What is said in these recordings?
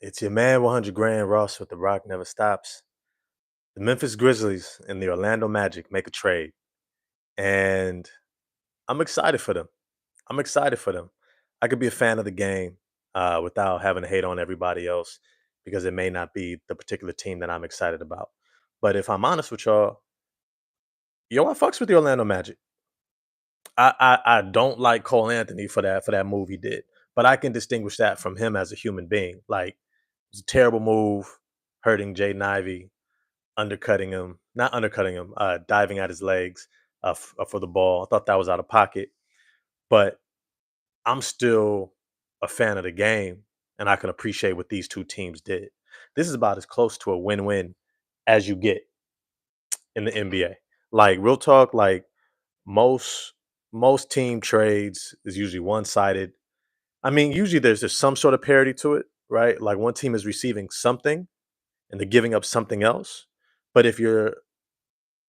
It's your man, 100 grand Ross with the Rock Never Stops. The Memphis Grizzlies and the Orlando Magic make a trade, and I'm excited for them. I'm excited for them. I could be a fan of the game without having to hate on everybody else because it may not be the particular team that I'm excited about. But if I'm honest with y'all, I fucks with the Orlando Magic. I don't like Cole Anthony for that move he did, but I can distinguish that from him as a human being. Like, it was a terrible move, hurting Jaden Ivey, undercutting him, not undercutting him, diving at his legs for the ball. I thought that was out of pocket, but I'm still a fan of the game, and I can appreciate what these two teams did. This is about as close to a win-win as you get in the NBA. Like, real talk, like most most team trades is usually one-sided. I mean, usually there's just some sort of parity to it, right? Like, one team is receiving something and they're giving up something else. But if your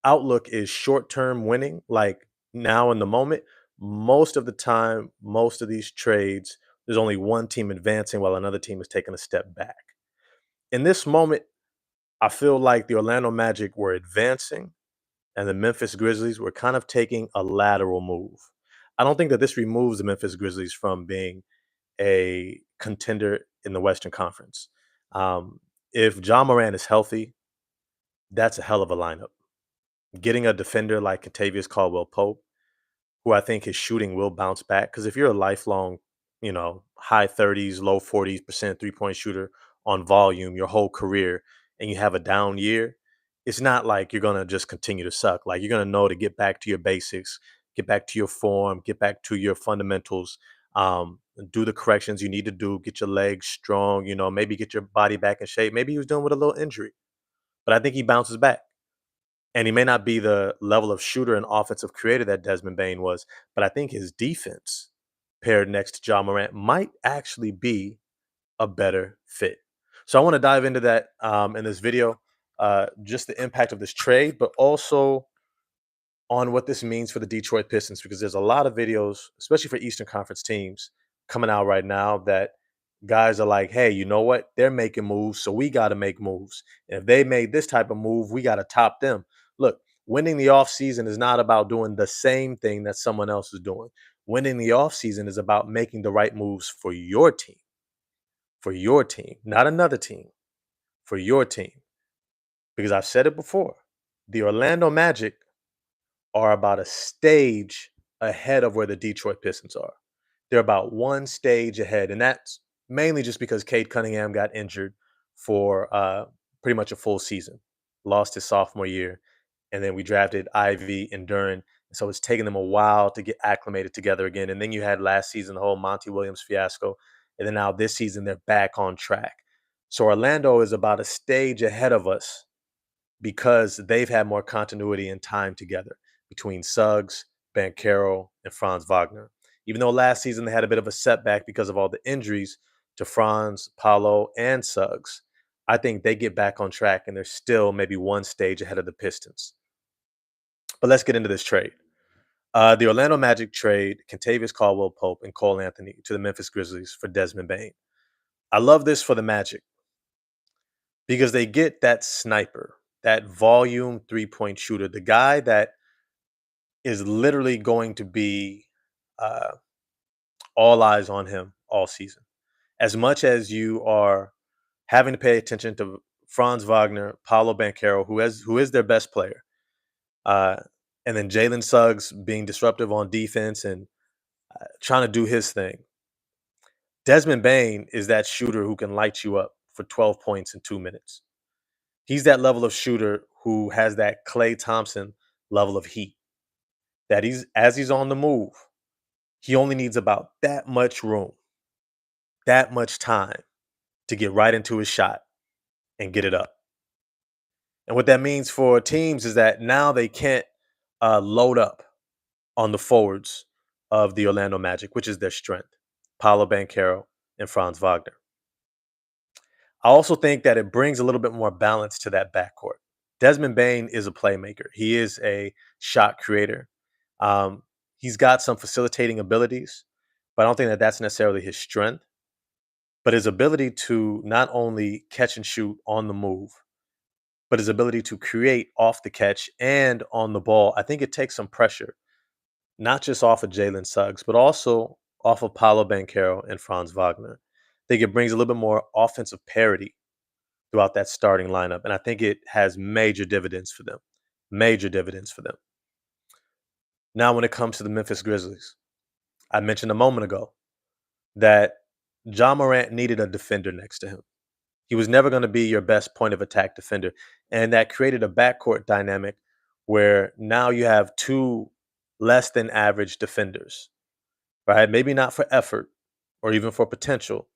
outlook is short-term winning, like now in the moment, most of the time, most of these trades, there's only one team advancing while another team is taking a step back. In this moment, I feel like the Orlando Magic were advancing and the Memphis Grizzlies were kind of taking a lateral move. I don't think that this removes the Memphis Grizzlies from being a contender in the Western Conference. Um, if John Moran is healthy, that's a hell of a lineup. Getting a defender like Kentavious Caldwell-Pope, who I think his shooting will bounce back. Because if you're a lifelong, high 30s, low 40% three-point shooter on volume your whole career and you have a down year, it's not like you're gonna just continue to suck. Like, you're gonna know to get back to your basics, get back to your form, get back to your fundamentals, do the corrections you need to do, get your legs strong, maybe get your body back in shape. Maybe he was dealing with a little injury, but I think he bounces back. And he may not be the level of shooter and offensive creator that Desmond Bain was, but I think his defense paired next to John Morant might actually be a better fit. So I want to dive into that in this video, just the impact of this trade, but also on what this means for the Detroit Pistons, because there's a lot of videos, especially for Eastern Conference teams, coming out right now that guys are like, hey, you know what? They're making moves, so we got to make moves. And if they made this type of move, we got to top them. Look, winning the offseason is not about doing the same thing that someone else is doing. Winning the offseason is about making the right moves for your team, not another team, for your team. Because I've said it before, the Orlando Magic are about a stage ahead of where the Detroit Pistons are. They're about one stage ahead, and that's mainly just because Cade Cunningham got injured for pretty much a full season, lost his sophomore year, and then we drafted Ivy and Duran. So it's taken them a while to get acclimated together again. And then you had last season the whole Monty Williams fiasco, and then now this season they're back on track. So Orlando is about a stage ahead of us because they've had more continuity and time together between Suggs, Bankero, and Franz Wagner. Even though last season they had a bit of a setback because of all the injuries to Franz, Paulo, and Suggs, I think they get back on track and they're still maybe one stage ahead of the Pistons. But let's get into this trade. The Orlando Magic trade Kentavious Caldwell-Pope and Cole Anthony to the Memphis Grizzlies for Desmond Bain. I love this for the Magic because they get that sniper, that volume three-point shooter, the guy that is literally going to be uh, all eyes on him all season. As much as you are having to pay attention to Franz Wagner, Paulo Banchero, who is their best player, uh, and then Jalen Suggs being disruptive on defense and trying to do his thing. Desmond Bain is that shooter who can light you up for 12 points in 2 minutes. He's that level of shooter who has that Klay Thompson level of heat. That he's on the move, he only needs about that much room, that much time to get right into his shot and get it up. And what that means for teams is that now they can't load up on the forwards of the Orlando Magic, which is their strength, Paolo Banchero and Franz Wagner. I also think that it brings a little bit more balance to that backcourt. Desmond Bain is a playmaker. He is a shot creator. Um, he's got some facilitating abilities, but I don't think that that's necessarily his strength. but his ability to not only catch and shoot on the move, but his ability to create off the catch and on the ball, I think it takes some pressure, not just off of Jalen Suggs, but also off of Paulo Banchero and Franz Wagner. I think it brings a little bit more offensive parity throughout that starting lineup, and I think it has major dividends for them. Major dividends for them. Now, when it comes to the Memphis Grizzlies, I mentioned a moment ago that John Morant needed a defender next to him. He was never going to be your best point of attack defender. And that created a backcourt dynamic where now you have two less than average defenders, right? Maybe not for effort or even for potential,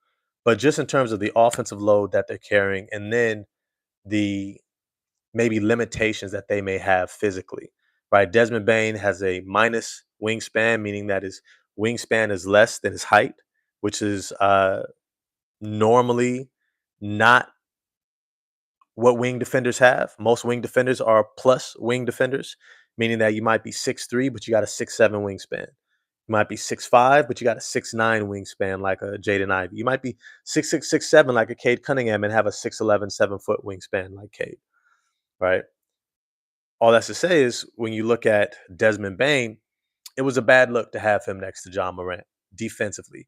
but just in terms of the offensive load that they're carrying and then the maybe limitations that they may have physically, right? Desmond Bain has a minus wingspan, meaning that his wingspan is less than his height, which is normally not what wing defenders have. Most wing defenders are plus wing defenders, meaning that you might be 6'3", but you got a 6'7" wingspan. You might be 6'5", but you got a 6'9" wingspan like a Jaden Ivey. You might be 6'6", 6'7" like a Cade Cunningham and have a 6'11", 7-foot wingspan like Cade, right? All that's to say is when you look at Desmond Bain, it was a bad look to have him next to John Morant defensively.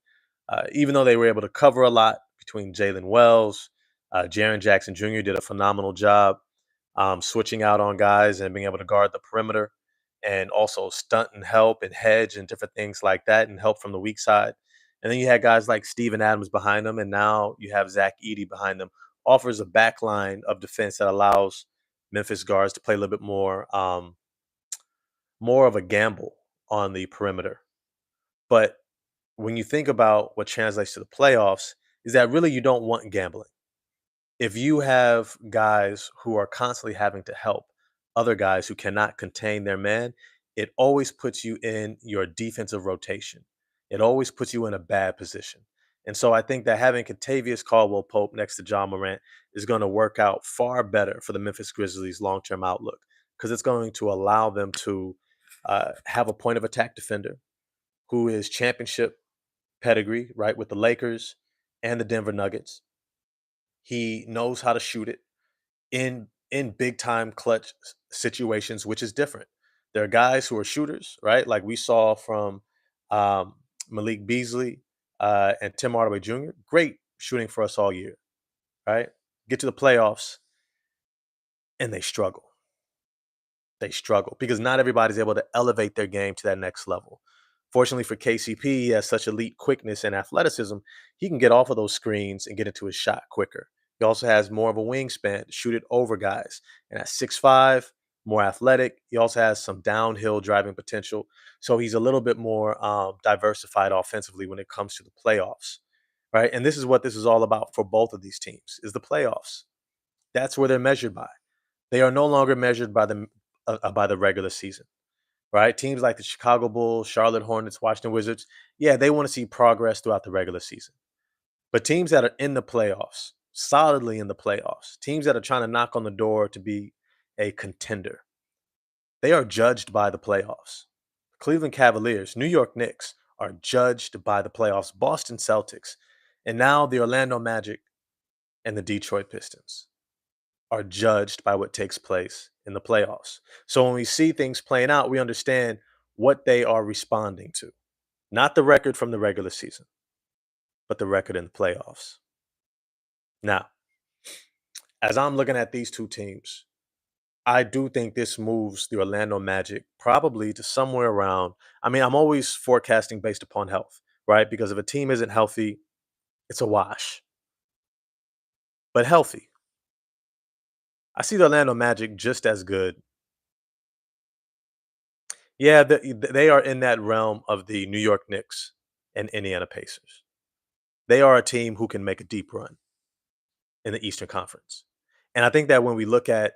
Even though they were able to cover a lot between Jalen Wells, Jaren Jackson Jr. did a phenomenal job switching out on guys and being able to guard the perimeter and also stunt and help and hedge and different things like that and help from the weak side. And then you had guys like Steven Adams behind them, and now you have Zach Edey behind them. Offers a backline of defense that allows Memphis guards to play a little bit more of a gamble on the perimeter. But when you think about what translates to the playoffs, is that really you don't want gambling. If you have guys who are constantly having to help other guys who cannot contain their man, it always puts you in your defensive rotation. It always puts you in a bad position. And so I think that having Contavious Caldwell-Pope next to John Morant is going to work out far better for the Memphis Grizzlies' long-term outlook because it's going to allow them to have a point of attack defender who is championship pedigree, right, with the Lakers and the Denver Nuggets. He knows how to shoot it in big time clutch situations, which is different. There are guys who are shooters, right? Like we saw from um, Malik Beasley and Tim Hardaway Jr. Great shooting for us all year, right? Get to the playoffs and they struggle. They struggle because not everybody's able to elevate their game to that next level. Fortunately for KCP, he has such elite quickness and athleticism, he can get off of those screens and get into his shot quicker. He also has more of a wingspan to shoot it over guys. And at 6'5", more athletic, he also has some downhill driving potential. So he's a little bit more diversified offensively when it comes to the playoffs, right? And this is what this is all about for both of these teams, is the playoffs. That's where they're measured by. They are no longer measured by the regular season, right? Teams like the Chicago Bulls, Charlotte Hornets, Washington Wizards, yeah, they want to see progress throughout the regular season. But teams that are in the playoffs, solidly in the playoffs, teams that are trying to knock on the door to be a contender, they are judged by the playoffs. Cleveland Cavaliers, New York Knicks are judged by the playoffs, Boston Celtics, and now the Orlando Magic and the Detroit Pistons are judged by what takes place in the playoffs. So when we see things playing out, we understand what they are responding to. Not the record from the regular season, but the record in the playoffs. Now, as I'm looking at these two teams, I do think this moves the Orlando Magic probably to somewhere around. I mean, I'm always forecasting based upon health, right? Because if a team isn't healthy, it's a wash. But healthy, I see the Orlando Magic just as good. Yeah, they are in that realm of the New York Knicks and Indiana Pacers. They are a team who can make a deep run in the Eastern Conference. And I think that when we look at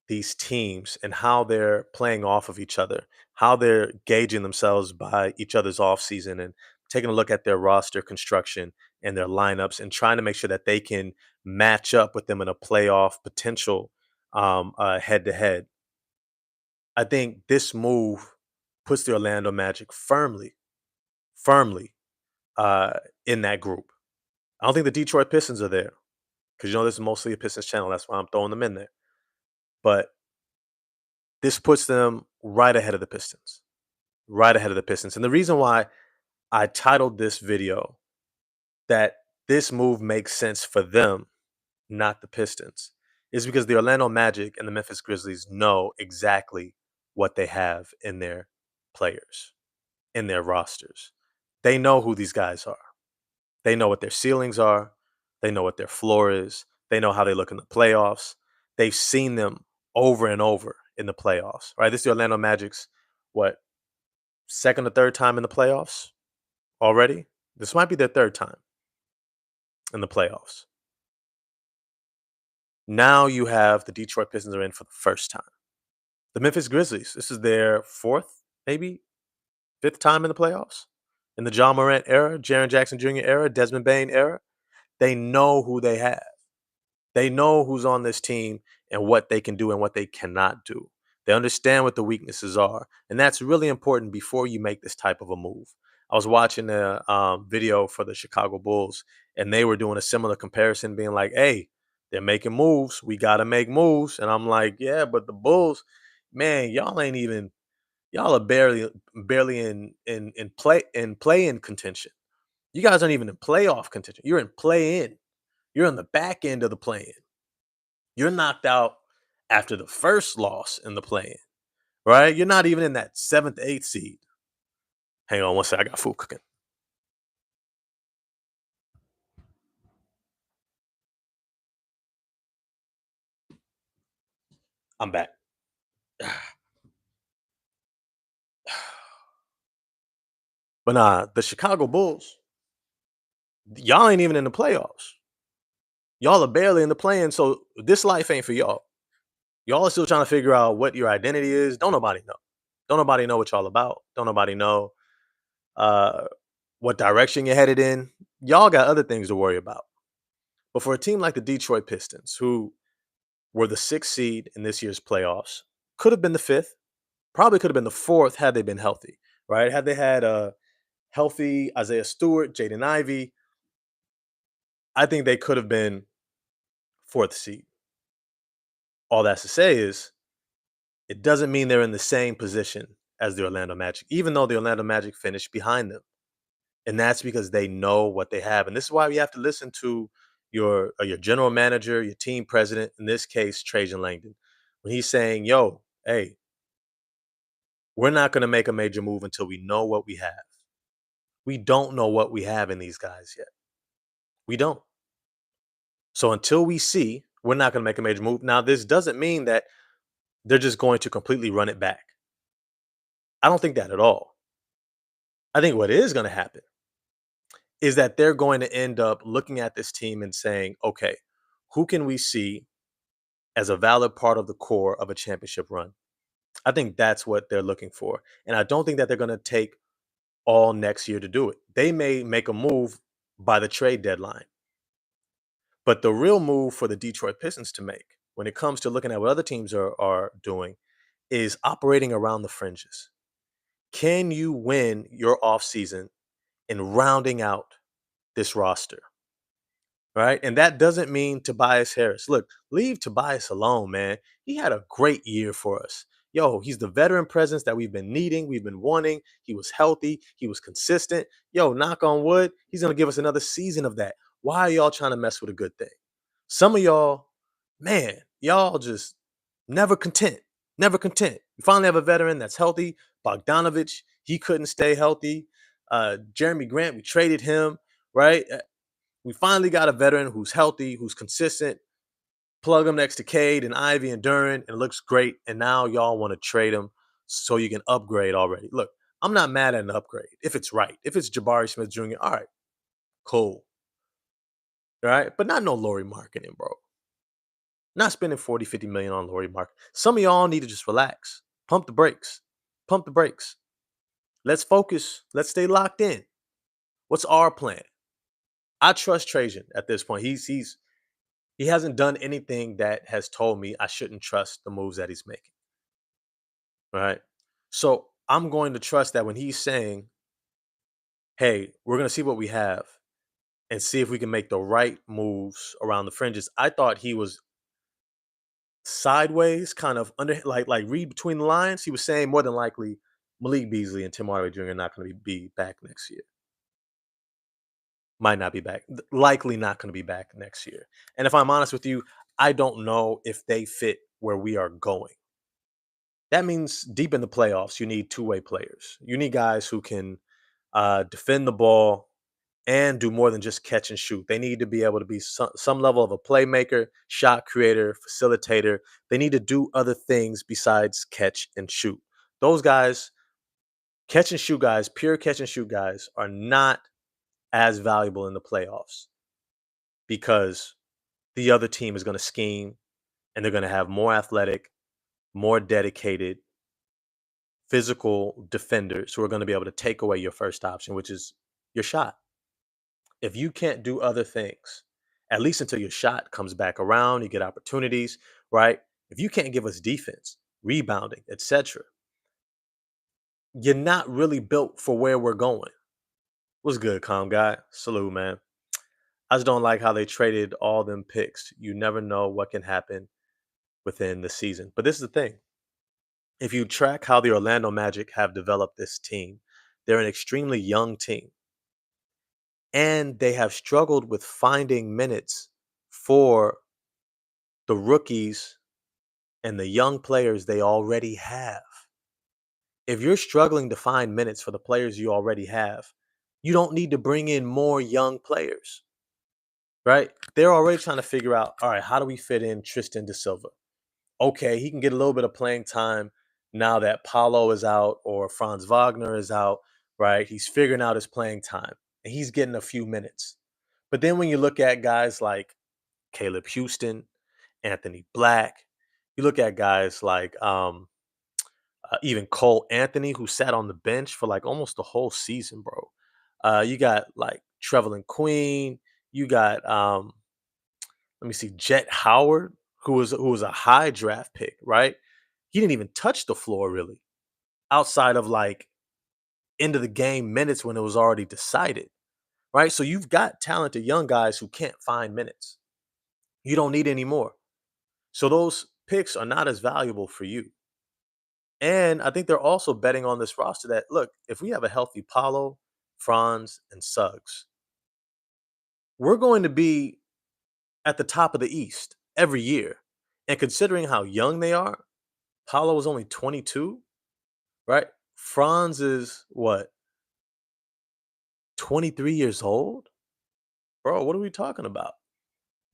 these teams and how they're playing off of each other, how they're gauging themselves by each other's offseason and taking a look at their roster construction and their lineups and trying to make sure that they can match up with them in a playoff potential head to head. I think this move puts the Orlando Magic firmly uh, in that group. I don't think the Detroit Pistons are there because this is mostly a Pistons channel. That's why I'm throwing them in there. But this puts them right ahead of the Pistons, right ahead of the Pistons. And the reason why I titled this video that this move makes sense for them, not the Pistons, is because the Orlando Magic and the Memphis Grizzlies know exactly what they have in their players, in their rosters. They know who these guys are. They know what their ceilings are. They know what their floor is. They know how they look in the playoffs. They've seen them over and over in the playoffs, right? This is the Orlando Magic's, what, second or third time in the playoffs already? This might be their third time in the playoffs. Now you have the Detroit Pistons are in for the first time. The Memphis Grizzlies, this is their fourth, maybe fifth time in the playoffs. In the John Morant era, Jaren Jackson Jr. era, Desmond Bain era, they know who they have. They know who's on this team and what they can do and what they cannot do. They understand what the weaknesses are. And that's really important before you make this type of a move. I was watching a video for the Chicago Bulls, and they were doing a similar comparison, being like, hey, they're making moves. We got to make moves. And I'm like, yeah, but the Bulls, man, y'all ain't even, y'all are barely play in contention. You guys aren't even in playoff contention. You're in play in. You're on the back end of the play in. You're knocked out after the first loss in the play-in, right? You're not even in that seventh, eighth seed. Hang on one second. I got food cooking. I'm back. But nah, the Chicago Bulls, y'all ain't even in the playoffs. Y'all are barely in the play-in, so this life ain't for y'all. Y'all are still trying to figure out what your identity is. Don't nobody know. Don't nobody know what y'all about. Don't nobody know uh, what direction you're headed in. Y'all got other things to worry about. But for a team like the Detroit Pistons, who were the sixth seed in this year's playoffs, could have been the fifth, probably could have been the fourth had they been healthy, right? Had they had a healthy Isaiah Stewart, Jaden Ivey, I think they could have been fourth seed. All that's to say is it doesn't mean they're in the same position as the Orlando Magic, even though the Orlando Magic finished behind them. And that's because they know what they have. And this is why we have to listen to your general manager, your team president, in this case, Trajan Langdon, when he's saying, yo, hey, we're not going to make a major move until we know what we have. We don't know what we have in these guys yet. We don't. So until we see, we're not going to make a major move. Now, this doesn't mean that they're just going to completely run it back. I don't think that at all. I think what is going to happen is that they're going to end up looking at this team and saying, okay, who can we see as a valid part of the core of a championship run? I think that's what they're looking for. And I don't think that they're going to take all next year to do it. They may make a move by the trade deadline. But the real move for the Detroit Pistons to make when it comes to looking at what other teams are doing is operating around the fringes. Can you win your offseason in rounding out this roster? Right. And that doesn't mean Tobias Harris. Look, leave Tobias alone, man. He had a great year for us. Yo, he's the veteran presence that we've been needing, we've been wanting. He was healthy, he was consistent. Yo, knock on wood, he's going to give us another season of that. Why are y'all trying to mess with a good thing? Some of y'all, man, y'all just never content. Never content. We finally have a veteran that's healthy. Bogdanovich, he couldn't stay healthy. Jeremy Grant, we traded him, right? We finally got a veteran who's healthy, who's consistent. Plug him next to Cade and Ivy and Duran, and it looks great. And now y'all want to trade him so you can upgrade already. Look, I'm not mad at an upgrade if it's right. If it's Jabari Smith Jr., all right, cool. All right, but not no Laurie marketing, bro. Not spending 40, 50 million on Laurie market. Some of y'all need to just relax. Pump the brakes. Pump the brakes. Let's focus. Let's stay locked in. What's our plan? I trust Trajan at this point. He hasn't done anything that has told me I shouldn't trust the moves that he's making. Right. So I'm going to trust that when he's saying, hey, we're going to see what we have. and see if we can make the right moves around the fringes. I thought he was sideways, kind of under, like read between the lines. He was saying more than likely Malik Beasley and Tim Hardaway Jr. are not going to be back next year. Might not be back. Likely not going to be back next year. And if I'm honest with you, I don't know if they fit where we are going. That means deep in the playoffs, you need two-way players. You need guys who can defend the ball and do more than just catch and shoot. They need to be able to be some level of a playmaker, shot creator, facilitator. They need to do other things besides catch and shoot. Those guys, catch and shoot guys, pure catch and shoot guys, are not as valuable in the playoffs because the other team is going to scheme and they're going to have more athletic, more dedicated, physical defenders who are going to be able to take away your first option, which is your shot. If you can't do other things, at least until your shot comes back around, you get opportunities, right? If you can't give us defense, rebounding, etc., you're not really built for where we're going. What's good, calm guy? Salute, man. I just don't like how they traded all them picks. You never know what can happen within the season. But this is the thing. If you track how the Orlando Magic have developed this team, they're an extremely young team. And they have struggled with finding minutes for the rookies and the young players they already have. If you're struggling to find minutes for the players you already have, you don't need to bring in more young players, right? They're already trying to figure out, all right, how do we fit in Tristan da Silva? Okay, he can get a little bit of playing time now that Paulo is out or Franz Wagner is out, right? He's figuring out his playing time and he's getting a few minutes. But then when you look at guys like Caleb Houston, Anthony Black, you look at guys like even Cole Anthony, who sat on the bench for like almost the whole season, bro. You got like Trevelin Queen. You got let me see, Jet Howard, who was a high draft pick, right? He didn't even touch the floor really, outside of like end of the game minutes when it was already decided, right? So you've got talented young guys who can't find minutes. You don't need any more. So those picks are not as valuable for you. And I think they're also betting on this roster that look, if we have a healthy Paulo, Franz, and Suggs, we're going to be at the top of the East every year. And considering how young they are, Paulo was only 22, right? Franz is what, 23 years old? Bro, what are we talking about?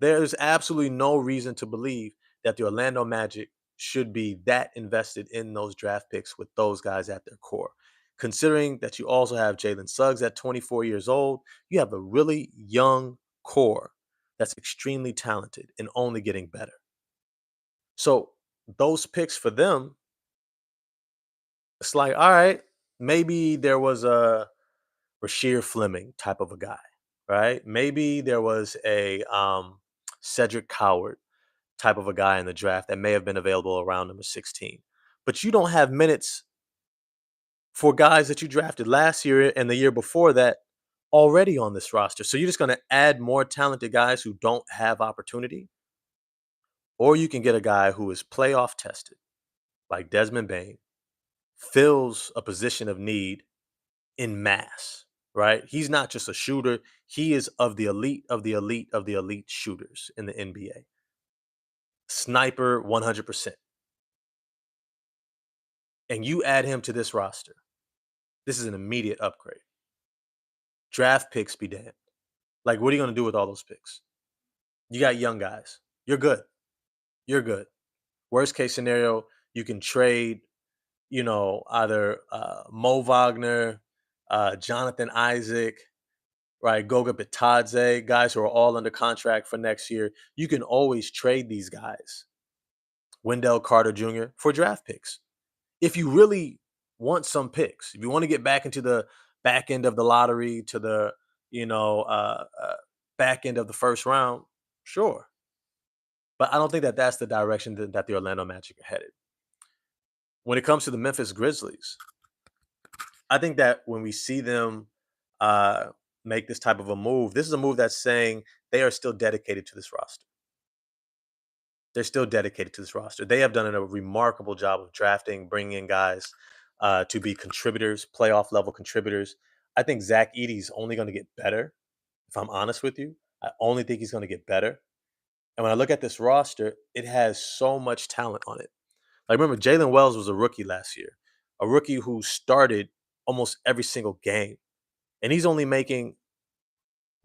There's absolutely no reason to believe that the Orlando Magic should be that invested in those draft picks with those guys at their core. Considering that you also have Jalen Suggs at 24 years old, you have a really young core that's extremely talented and only getting better. So those picks for them, it's like, all right, maybe there was a Rasheer Fleming type of a guy, right? Maybe there was a Cedric Coward type of a guy in the draft that may have been available around number 16. But you don't have minutes for guys that you drafted last year and the year before that already on this roster. So you're just going to add more talented guys who don't have opportunity, or you can get a guy who is playoff tested, like Desmond Bain, fills a position of need in mass, right? He's not just a shooter, he is of the elite of the elite of the elite shooters in the NBA. Sniper 100%. And you add him to this roster. This is an immediate upgrade. Draft picks be damned. Like, what are you going to do with all those picks? You got young guys. You're good. You're good. Worst case scenario, you can trade, either Mo Wagner, Jonathan Isaac, right? Goga Bitadze, guys who are all under contract for next year. You can always trade these guys, Wendell Carter Jr., for draft picks. If you really want some picks, if you want to get back into the back end of the lottery to the, back end of the first round, sure. But I don't think that that's the direction that the Orlando Magic are headed. When it comes to the Memphis Grizzlies, I think that when we see them make this type of a move, this is a move that's saying they are still dedicated to this roster. They're still dedicated to this roster. They have done a remarkable job of drafting, bringing in guys to be contributors, playoff level contributors. I think Zach Edey's only going to get better. If I'm honest with you, I only think he's going to get better. And when I look at this roster, it has so much talent on it. Like remember, Jalen Wells was a rookie last year, a rookie who started almost every single game, and he's only making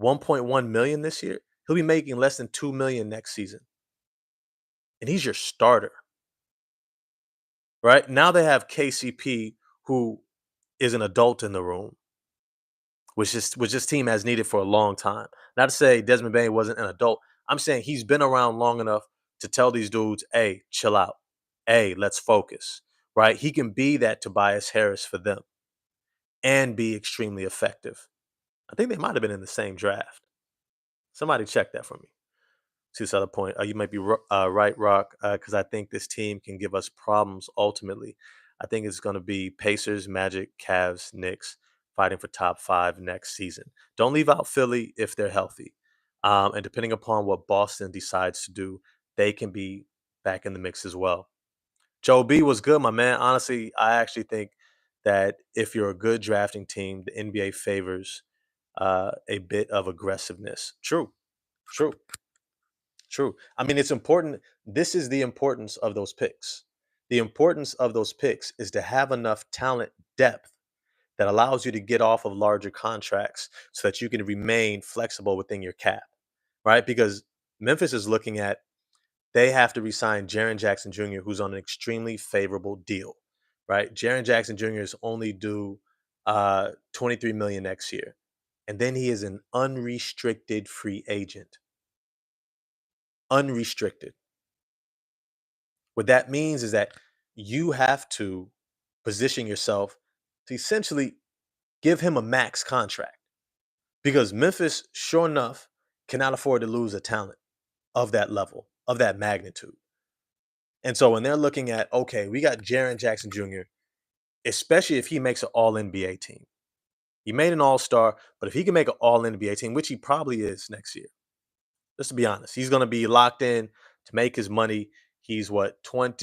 1.1 million this year. He'll be making less than 2 million next season, and he's your starter. Right now, they have KCP, who is an adult in the room, which this team has needed for a long time. Not to say Desmond Bain wasn't an adult. I'm saying he's been around long enough to tell these dudes, "Hey, chill out. Hey, let's focus." Right? He can be that Tobias Harris for them and be extremely effective. I think they might have been in the same draft. Somebody check that for me. To this other point, you might be right, Rock, because I think this team can give us problems ultimately. I think it's going to be Pacers, Magic, Cavs, Knicks fighting for top five next season. Don't leave out Philly if they're healthy. And depending upon what Boston decides to do, they can be back in the mix as well. Joe B was good, my man. Honestly, I actually think that if you're a good drafting team, the NBA favors a bit of aggressiveness. True, true. True. I mean, it's important. This is the importance of those picks. The importance of those picks is to have enough talent depth that allows you to get off of larger contracts so that you can remain flexible within your cap, right? Because Memphis is looking at they have to resign Jaren Jackson Jr., who's on an extremely favorable deal, right? Jaren Jackson Jr. is only due 23 million next year, and then he is an unrestricted free agent. Unrestricted. What that means is that you have to position yourself to essentially give him a max contract because Memphis, sure enough, cannot afford to lose a talent of that level, of that magnitude. And so when they're looking at, okay, we got Jaren Jackson Jr., especially if he makes an all NBA team. He made an all star, but if he can make an all NBA team, which he probably is next year, just to be honest, he's going to be locked in to make his money. He's what, 5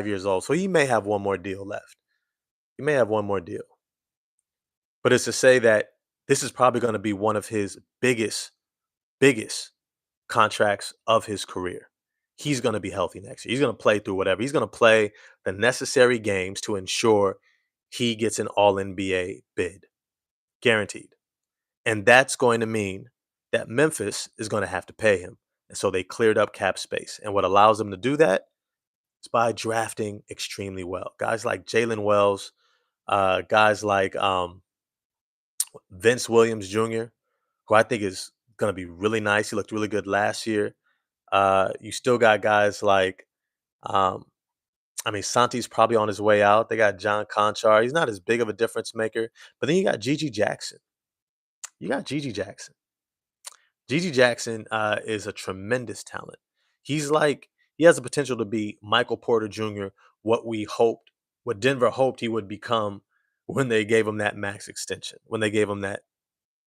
years old. So he may have one more deal left. He may have one more deal. But it's to say that this is probably going to be one of his biggest contracts of his career. He's going to be healthy next year. He's going to play through whatever. He's going to play the necessary games to ensure he gets an all NBA bid. Guaranteed. And that's going to mean that Memphis is going to have to pay him. And so they cleared up cap space. And what allows them to do that is by drafting extremely well. Guys like Jalen Wells, guys like Vince Williams Jr., who I think is going to be really nice. He looked really good last year. You still got guys like, um, I mean, Santi's probably on his way out. They got John Conchar. He's not as big of a difference maker. But then you got Gigi Jackson. You got Gigi Jackson. Gigi Jackson is a tremendous talent. He's like, he has the potential to be Michael Porter Jr., what Denver hoped he would become when they gave him that max extension, when they gave him that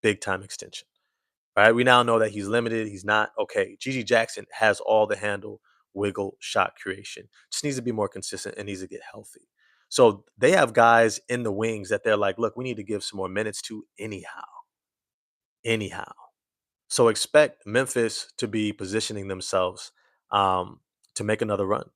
big time extension. Right? We now know that he's limited. He's not okay. Gigi Jackson has all the handle, wiggle, shot creation. Just needs to be more consistent and needs to get healthy. So they have guys in the wings that they're like, look, we need to give some more minutes to anyhow. Anyhow. So expect Memphis to be positioning themselves to make another run.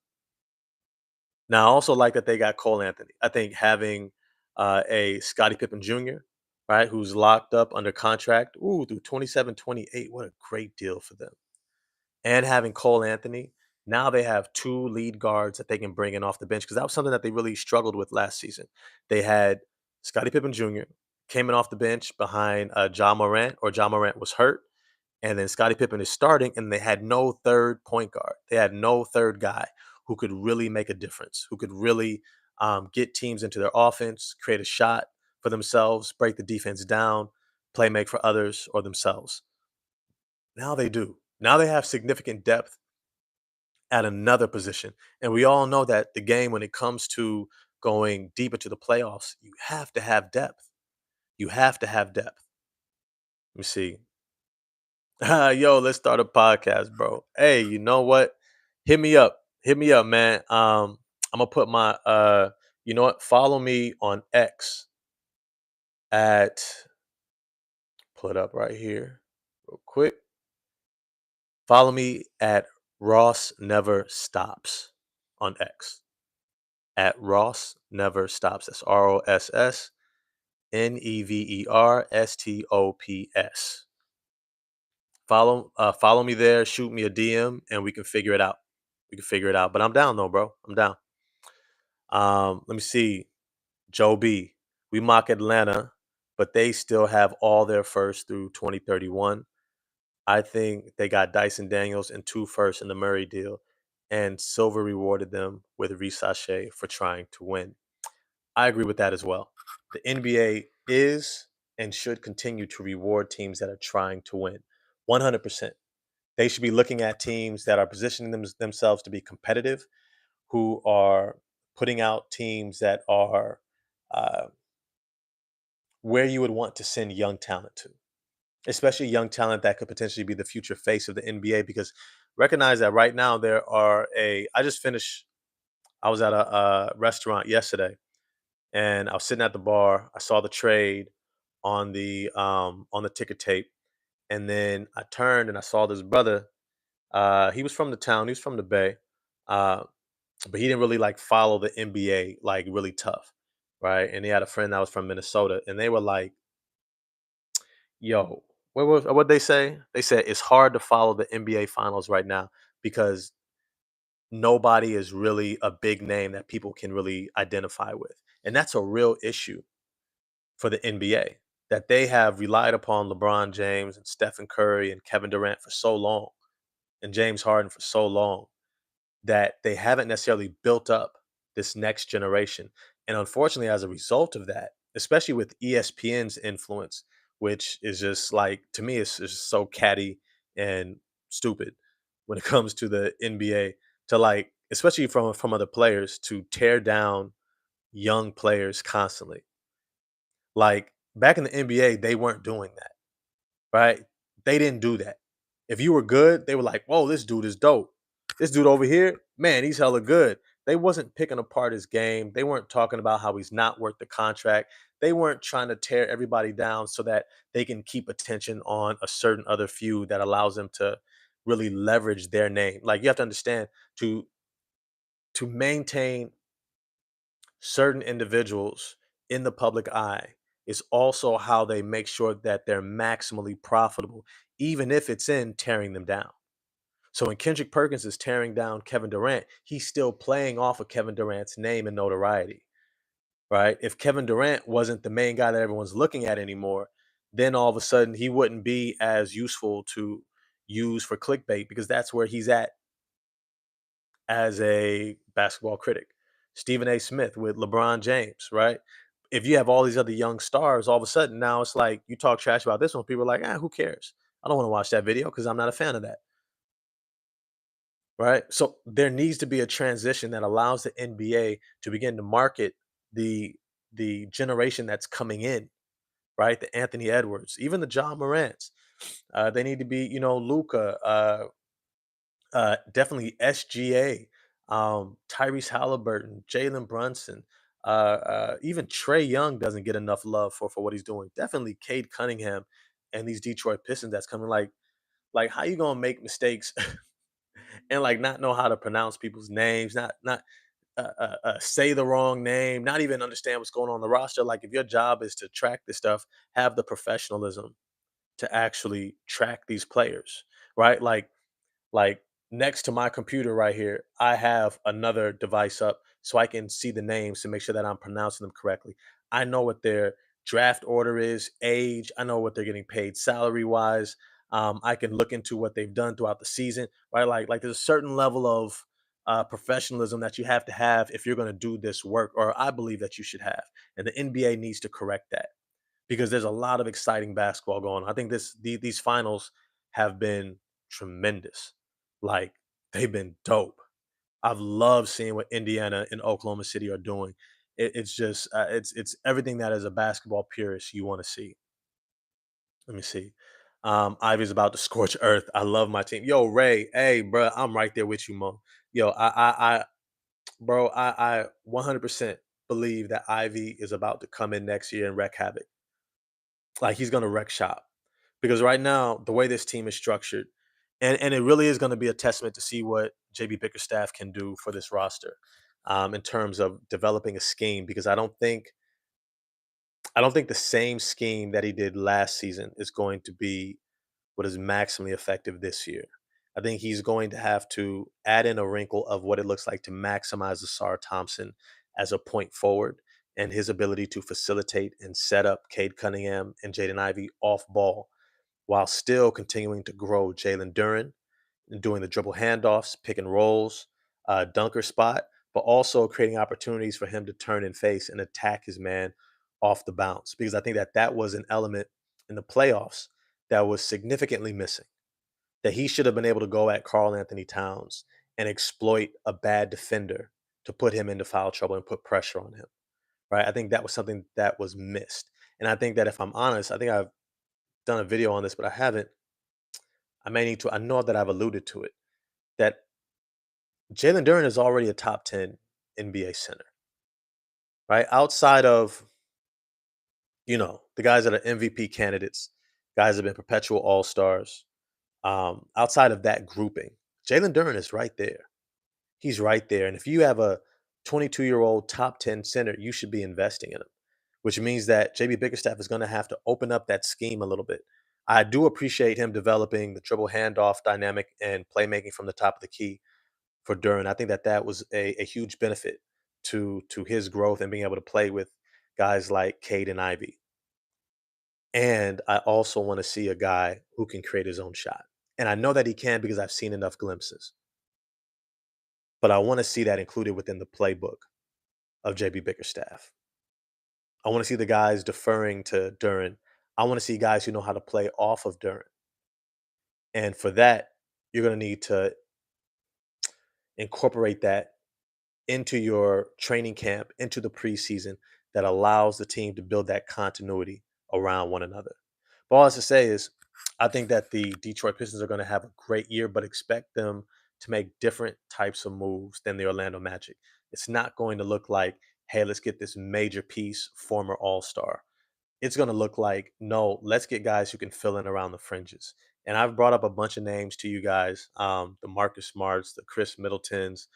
Now, I also like that they got Cole Anthony. I think having a Scottie Pippen Jr., right, who's locked up under contract, through 27, 28, what a great deal for them. And having Cole Anthony, now they have two lead guards that they can bring in off the bench because that was something that they really struggled with last season. They had Scottie Pippen Jr. came in off the bench behind Ja Morant, or Ja Morant was hurt. And then Scottie Pippen is starting, and they had no third point guard. They had no third guy who could really make a difference, who could really get teams into their offense, create a shot for themselves, break the defense down, play make for others or themselves. Now they do. Now they have significant depth at another position. And we all know that the game, when it comes to going deep into the playoffs, you have to have depth. You have to have depth. Let me see. Yo, let's start a podcast, bro. Hey, you know what? Hit me up. Hit me up, man. I'm gonna put my you know what? Follow me on X at pull it up right here real quick. Follow me at Ross Never Stops on X. At Ross Never Stops. That's ROSSNEVERSTOPS. Follow me there, shoot me a DM, and we can figure it out. We can figure it out. But I'm down though, bro. I'm down. Let me see. Joe B. We mock Atlanta, but they still have all their firsts through 2031. I think they got Dyson Daniels and two firsts in the Murray deal, and Silver rewarded them with Sachet for trying to win. I agree with that as well. The NBA is and should continue to reward teams that are trying to win. 100%. They should be looking at teams that are positioning themselves to be competitive, who are putting out teams that are uh, where you would want to send young talent to, especially young talent that could potentially be the future face of the NBA. Because recognize that right now there are a. I just finished. I was at a restaurant yesterday, and I was sitting at the bar. I saw the trade on the ticker tape, and then I turned and I saw this brother. He was from the town. He was from the Bay, uh, but he didn't really like follow the NBA like really tough, right? And he had a friend that was from Minnesota, and they were like, "Yo, what they say? They said it's hard to follow the NBA finals right now because nobody is really a big name that people can really identify with, and that's a real issue for the NBA. That they have relied upon LeBron James and Stephen Curry and Kevin Durant for so long, and James Harden for so long that they haven't necessarily built up this next generation. And unfortunately, as a result of that, especially with ESPN's influence, which is just like to me, it's just so catty and stupid when it comes to the NBA, to like, especially from other players, to tear down young players constantly. Like back in the NBA, they weren't doing that, right? They didn't do that. If you were good, they were like, "Whoa, this dude is dope. This dude over here, man, he's hella good." They wasn't picking apart his game. They weren't talking about how he's not worth the contract. They weren't trying to tear everybody down so that they can keep attention on a certain other few that allows them to really leverage their name. Like you have to understand to maintain certain individuals in the public eye is also how they make sure that they're maximally profitable, even if it's in tearing them down. So when Kendrick Perkins is tearing down Kevin Durant, he's still playing off of Kevin Durant's name and notoriety, right? If Kevin Durant wasn't the main guy that everyone's looking at anymore, then all of a sudden he wouldn't be as useful to use for clickbait because that's where he's at as a basketball critic. Stephen A. Smith with LeBron James, right? If you have all these other young stars, all of a sudden now it's like you talk trash about this one, people are like, who cares? I don't want to watch that video because I'm not a fan of that, right? So there needs to be a transition that allows the NBA to begin to market the the generation that's coming in, right? The Anthony Edwards, even the John Morants. They need to be, Luca, definitely SGA, Tyrese Halliburton, Jalen Brunson, even Trey Young doesn't get enough love for what he's doing. Definitely Cade Cunningham and these Detroit Pistons that's coming. Like how you gonna make mistakes and like not know how to pronounce people's names, not say the wrong name, not even understand what's going on the roster. Like if your job is to track this stuff, have the professionalism to actually track these players, right? Like next to my computer right here, I have another device up so I can see the names to make sure that I'm pronouncing them correctly. I know what their draft order is, age. I know what they're getting paid salary wise. I can look into what they've done throughout the season, right? Like there's a certain level of professionalism that you have to have if you're going to do this work, or I believe that you should have. And the NBA needs to correct that because there's a lot of exciting basketball going on. I think these finals have been tremendous. Like they've been dope. I've loved seeing what Indiana and Oklahoma City are doing. it's just it's everything that as a basketball purist you want to see. Let me see. Ivy's about to scorch earth. I love my team. Yo, Ray, hey, bro, I'm right there with you, Mo. Yo, bro, I 100% believe that Ivy is about to come in next year and wreak havoc. Like he's gonna wreck shop because right now the way this team is structured, and it really is going to be a testament to see what JB Bickerstaff can do for this roster, in terms of developing a scheme. Because I don't think the same scheme that he did last season is going to be what is maximally effective this year. I think he's going to have to add in a wrinkle of what it looks like to maximize Asar Thompson as a point forward and his ability to facilitate and set up Cade Cunningham and Jaden Ivey off ball while still continuing to grow Jalen Duren and doing the dribble handoffs, pick and rolls, dunker spot, but also creating opportunities for him to turn and face and attack his man off the bounce. Because I think that that was an element in the playoffs that was significantly missing. That he should have been able to go at Carl Anthony Towns and exploit a bad defender to put him into foul trouble and put pressure on him. Right. I think that was something that was missed. And I think that if I'm honest, I think I've done a video on this, but I haven't. I may need to. I know that I've alluded to it. That Jalen Duren is already a top 10 NBA center, right? Outside of, the guys that are MVP candidates, guys that have been perpetual all stars, outside of that grouping, Jalen Duren is right there. He's right there. And if you have a 22-year-old top 10 center, you should be investing in him, which means that JB Bickerstaff is going to have to open up that scheme a little bit. I do appreciate him developing the dribble handoff dynamic and playmaking from the top of the key for Duren. I think that that was a huge benefit to his growth and being able to play with guys like Cade and Ivy. And I also want to see a guy who can create his own shot. And I know that he can because I've seen enough glimpses. But I want to see that included within the playbook of JB Bickerstaff. I want to see the guys deferring to Duren. I want to see guys who know how to play off of Duren. And for that, you're going to need to incorporate that into your training camp, into the preseason that allows the team to build that continuity around one another. But all I have to say is, I think that the Detroit Pistons are going to have a great year, but expect them to make different types of moves than the Orlando Magic. It's not going to look like, hey, let's get this major piece, former All Star. It's going to look like, no, let's get guys who can fill in around the fringes. And I've brought up a bunch of names to you guys, the Marcus Smarts, the Chris Middletons,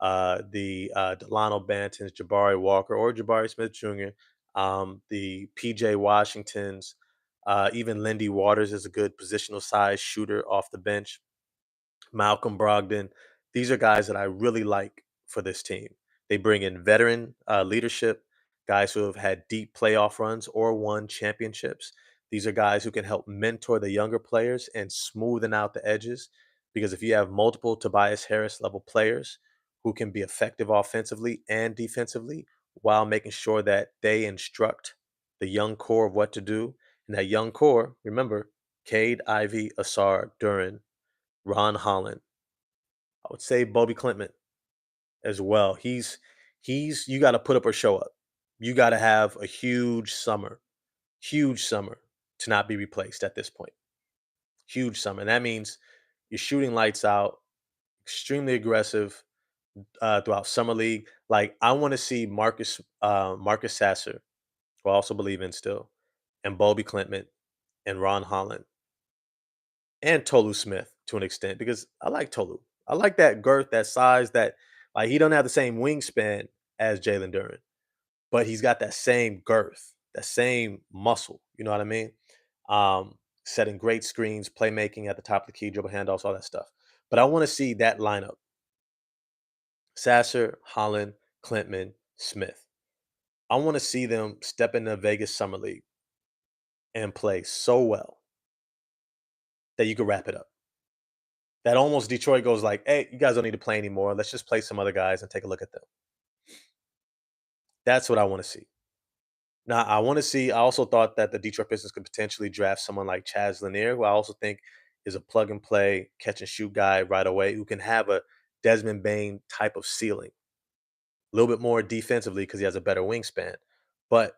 the Delano Bantons, Jabari Walker, or Jabari Smith Jr., the PJ Washingtons, even Lindy Waters is a good positional size shooter off the bench. Malcolm Brogdon. These are guys that I really like for this team. They bring in veteran leadership, guys who have had deep playoff runs or won championships. These are guys who can help mentor the younger players and smoothen out the edges. Because if you have multiple Tobias Harris level players who can be effective offensively and defensively while making sure that they instruct the young core of what to do, and that young core, remember, Cade, Ivy, Asar, Duran, Ron Holland. I would say Bobby Clement as well. He's you got to put up or show up. You got to have a huge summer to not be replaced at this point. Huge summer. And that means you're shooting lights out, extremely aggressive throughout summer league. Like I want to see Marcus Sasser, who I also believe in still, and Bobby Clement and Ron Holland and Tolu Smith to an extent because I like Tolu. I like that girth, that size, that like he don't have the same wingspan as Jalen Duren, but he's got that same girth, that same muscle. You know what I mean? Setting great screens, playmaking at the top of the key, dribble handoffs, all that stuff. But I want to see that lineup: Sasser, Holland, Clintman, Smith. I want to see them step in the Vegas Summer League and play so well that you can wrap it up. That almost Detroit goes like, "Hey, you guys don't need to play anymore. Let's just play some other guys and take a look at them." That's what I want to see. Now, I want to see. I also thought that the Detroit Pistons could potentially draft someone like Chaz Lanier, who I also think is a plug and play catch and shoot guy right away, who can have a Desmond Bain type of ceiling. a little bit more defensively because he has a better wingspan, but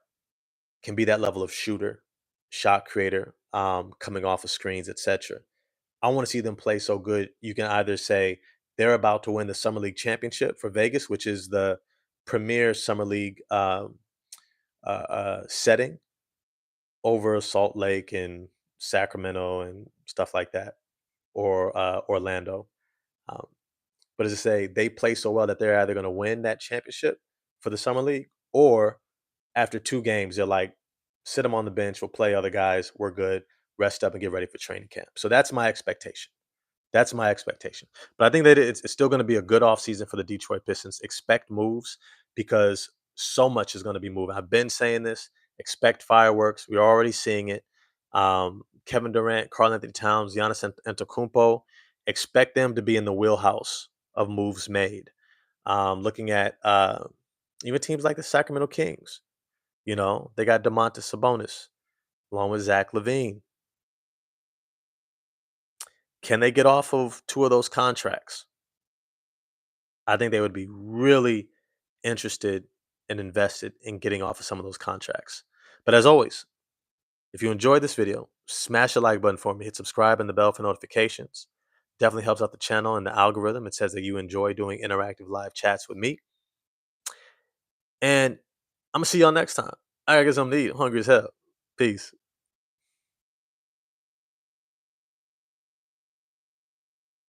can be that level of shooter, shot creator, coming off of screens, etc. I want to see them play so good. You can either say they're about to win the Summer League championship for Vegas, which is the premier Summer League setting over Salt Lake and Sacramento and stuff like that, or Orlando. Um, but as I say, they play so well that they're either going to win that championship for the Summer League, or after 2 games, they're like, sit them on the bench, we'll play other guys, we're good, rest up and get ready for training camp. So that's my expectation. That's my expectation. But I think that it's still going to be a good offseason for the Detroit Pistons. Expect moves because so much is going to be moving. I've been saying this. Expect fireworks. We're already seeing it. Kevin Durant, Karl Anthony Towns, Giannis Antetokounmpo. Expect them to be in the wheelhouse of moves made. Looking at even teams like the Sacramento Kings. They got DeMontis Sabonis along with Zach LaVine. Can they get off of 2 of those contracts? I think they would be really interested and invested in getting off of some of those contracts. But as always, if you enjoyed this video, smash the like button for me, hit subscribe and the bell for notifications. Definitely helps out the channel and the algorithm. It says that you enjoy doing interactive live chats with me. And I'm going to see y'all next time. I got something to eat. I'm hungry as hell. Peace.